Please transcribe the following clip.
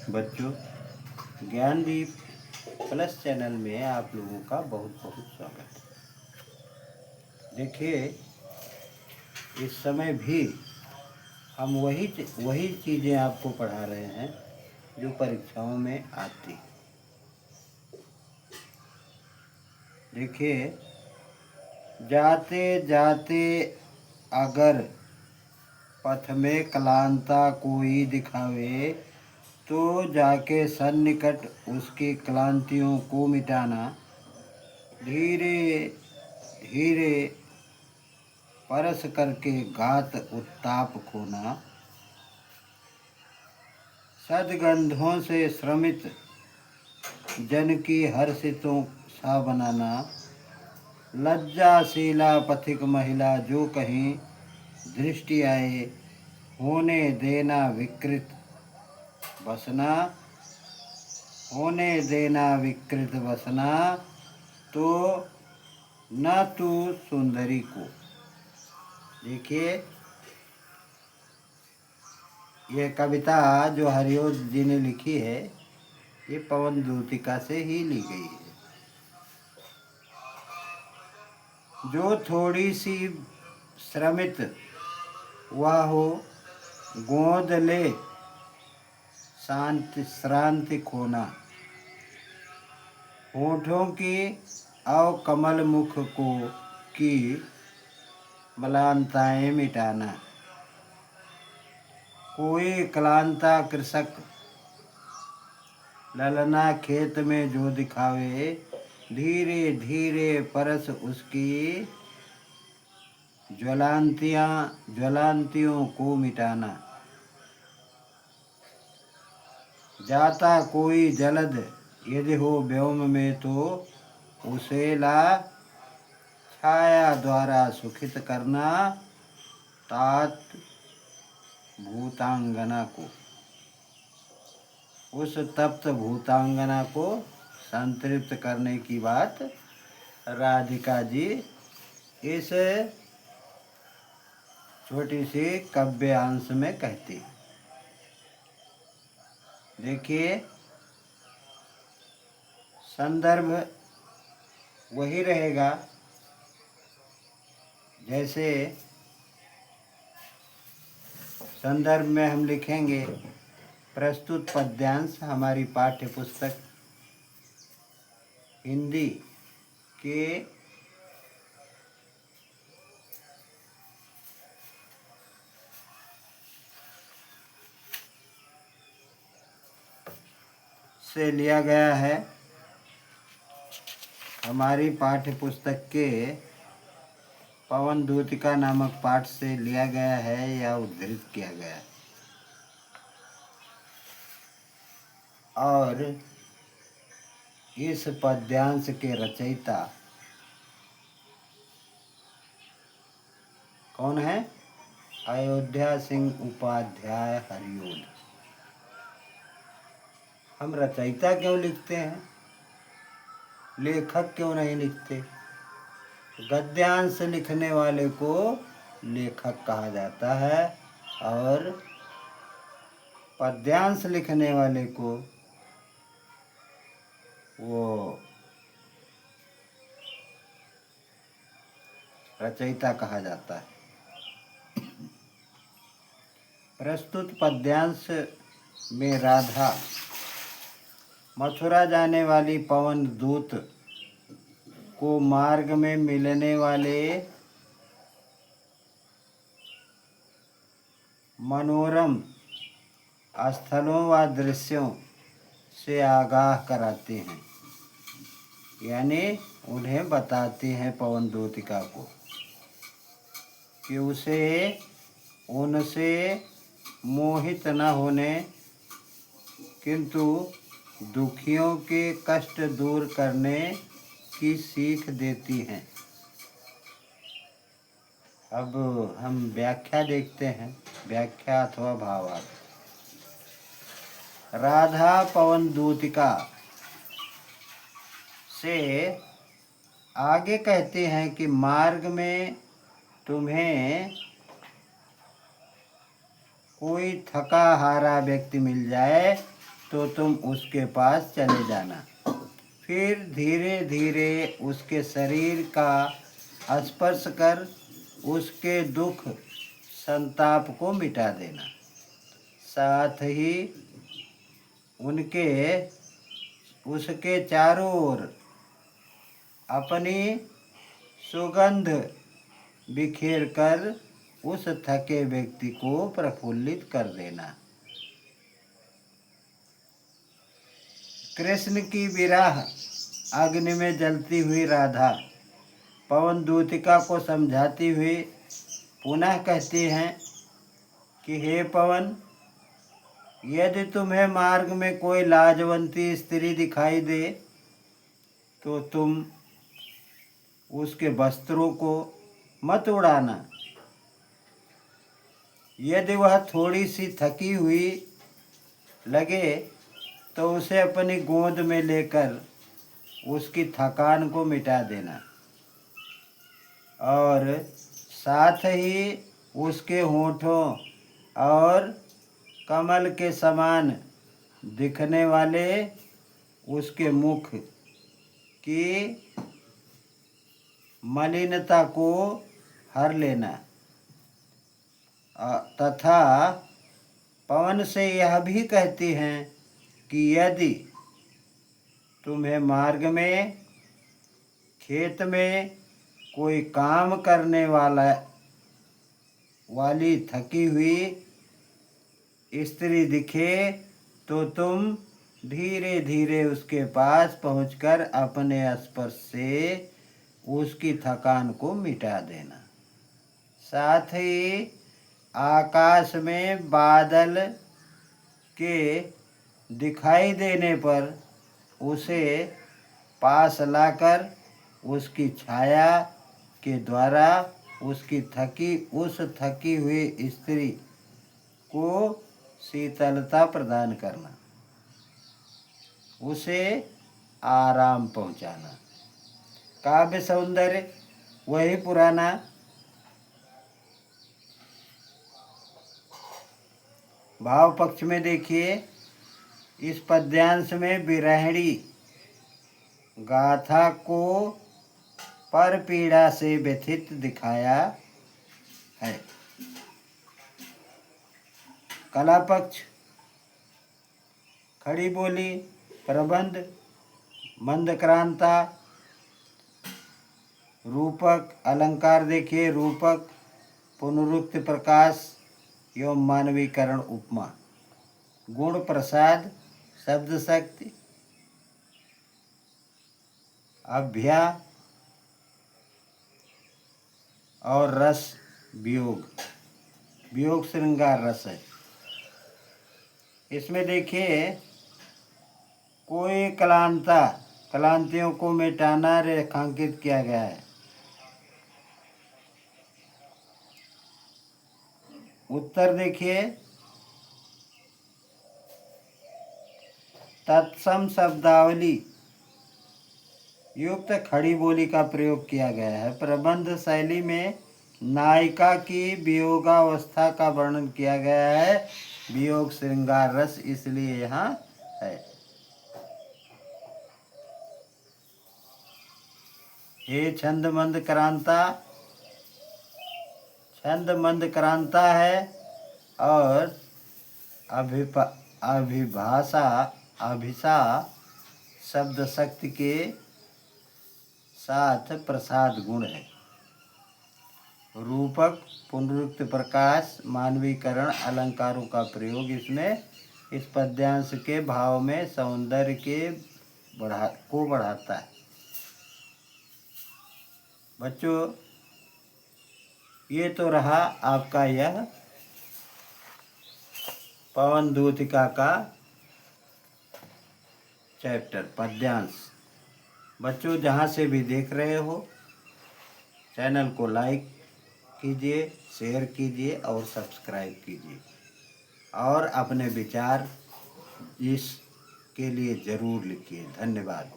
बच्चों, Gyandeep plus channel में आप लोगों का बहुत बहुत स्वागत है। देखिए, इस समय भी हम वही चीज़ें आपको पढ़ा रहे हैं जो परीक्षाओं में आती। देखिए, जाते जाते अगर पथ में क्लांता कोई दिखावे, तो जाके सन्निकट उसकी क्लांतियों को मिटाना, धीरे धीरे परस करके घात उत्ताप खोना, सदगंधों से श्रमित जन की हर्षितों सा बनाना, लज्जाशीला पथिक महिला जो कहीं दृष्टि आए, होने देना विकृत बसना, होने देना विकृत बसना, तो न तू सुंदरी को। देखिए, ये कविता जो हरिओस जी ने लिखी है, ये पवन दूतिका से ही ली गई है। जो थोड़ी सी श्रमित वह हो, गोद ले शांति श्रांति खोना, होठों की अव कमल मुख को की मलानताएं मिटाना, कोई क्लांता कृषक ललना खेत में जो दिखावे, धीरे धीरे परस उसकी ज्वलांतियों को मिटाना, जाता कोई जलद यदि हो व्योम में, तो उसे ला छाया द्वारा सुखित करना, तात भूतांगना को, उस तप्त भूतांगना को संतृप्त करने की बात राधिका जी इस छोटी सी काव्यांश में कहती। देखिए, संदर्भ वही रहेगा जैसे संदर्भ में हम लिखेंगे प्रस्तुत पद्यांश हमारी पाठ्य पुस्तक हिंदी के से लिया गया है, हमारी पाठ्य पुस्तक के पवन दूतिका नामक पाठ से लिया गया है या उद्धृत किया गया है। और इस पद्यांश के रचयिता कौन है? अयोध्या सिंह उपाध्याय हरिओद। हम रचयिता क्यों लिखते हैं, लेखक क्यों नहीं लिखते? गद्यांश लिखने वाले को लेखक कहा जाता है और पद्यांश लिखने वाले को वो रचयिता कहा जाता है। प्रस्तुत पद्यांश में राधा मथुरा जाने वाली पवन दूत को मार्ग में मिलने वाले मनोरम स्थलों व दृश्यों से आगाह कराते हैं, यानी उन्हें बताते हैं पवन दूतिका को कि उसे उनसे मोहित न होने, किंतु दुखियों के कष्ट दूर करने की सीख देती हैं। अब हम व्याख्या देखते हैं, व्याख्या अथवा भावार्थ। राधा पवन दूतिका से आगे कहते हैं कि मार्ग में तुम्हें कोई थका हारा व्यक्ति मिल जाए तो तुम उसके पास चले जाना। फिर धीरे धीरे उसके शरीर का स्पर्श कर उसके दुख संताप को मिटा देना। साथ ही उसके चारों ओर अपनी सुगंध बिखेर कर उस थके व्यक्ति को प्रफुल्लित कर देना। कृष्ण की विरह अग्नि में जलती हुई राधा पवन दूतिका को समझाती हुई पुनः कहती हैं कि हे पवन, यदि तुम्हें मार्ग में कोई लाजवंती स्त्री दिखाई दे तो तुम उसके वस्त्रों को मत उड़ाना। यदि वह थोड़ी सी थकी हुई लगे तो उसे अपनी गोद में लेकर उसकी थकान को मिटा देना और साथ ही उसके होठों और कमल के समान दिखने वाले उसके मुख की मलिनता को हर लेना तथा पवन से यह भी कहती हैं कि यदि तुम्हें मार्ग में खेत में कोई काम करने वाली थकी हुई स्त्री दिखे तो तुम धीरे धीरे उसके पास पहुंचकर अपने स्पर्श से उसकी थकान को मिटा देना। साथ ही आकाश में बादल के दिखाई देने पर उसे पास लाकर उसकी छाया के द्वारा उस थकी हुई स्त्री को शीतलता प्रदान करना, उसे आराम पहुंचाना। काव्य सौंदर्य वही पुराना। भाव पक्ष में देखिए, इस पद्यांश में विरहिणी गाथा को पर पीड़ा से व्यथित दिखाया है। कला पक्ष खड़ी बोली, प्रबंध, मंदक्रांता, रूपक, अलंकार देखिए, रूपक, पुनरुक्त प्रकाश एवं मानवीकरण उपमा, गुण प्रसाद, शब्द शक्ति, अभ्या और रस वियोग, वियोग श्रृंगार रस है। इसमें देखिए, कोई क्लांतियों को मिटाना रेखांकित किया गया है। उत्तर देखिए, तत्सम शब्दावली युक्त खड़ी बोली का प्रयोग किया गया है। प्रबंध शैली में नायिका की वियोगावस्था का वर्णन किया गया है। वियोग श्रृंगार रस इसलिए यहाँ है। ये छंद मंद क्रांता है और अभिसा शब्द शक्ति के साथ प्रसाद गुण है। रूपक, पुनरुक्त प्रकाश, मानवीकरण, अलंकारों का प्रयोग इसमें इस पद्यांश के भाव में सौंदर्य को बढ़ाता है। बच्चों, ये तो रहा आपका यह पवन दूतिका का चैप्टर पद्यांश। बच्चों, जहाँ से भी देख रहे हो, चैनल को लाइक कीजिए, शेयर कीजिए और सब्सक्राइब कीजिए और अपने विचार इसके लिए ज़रूर लिखिए। धन्यवाद।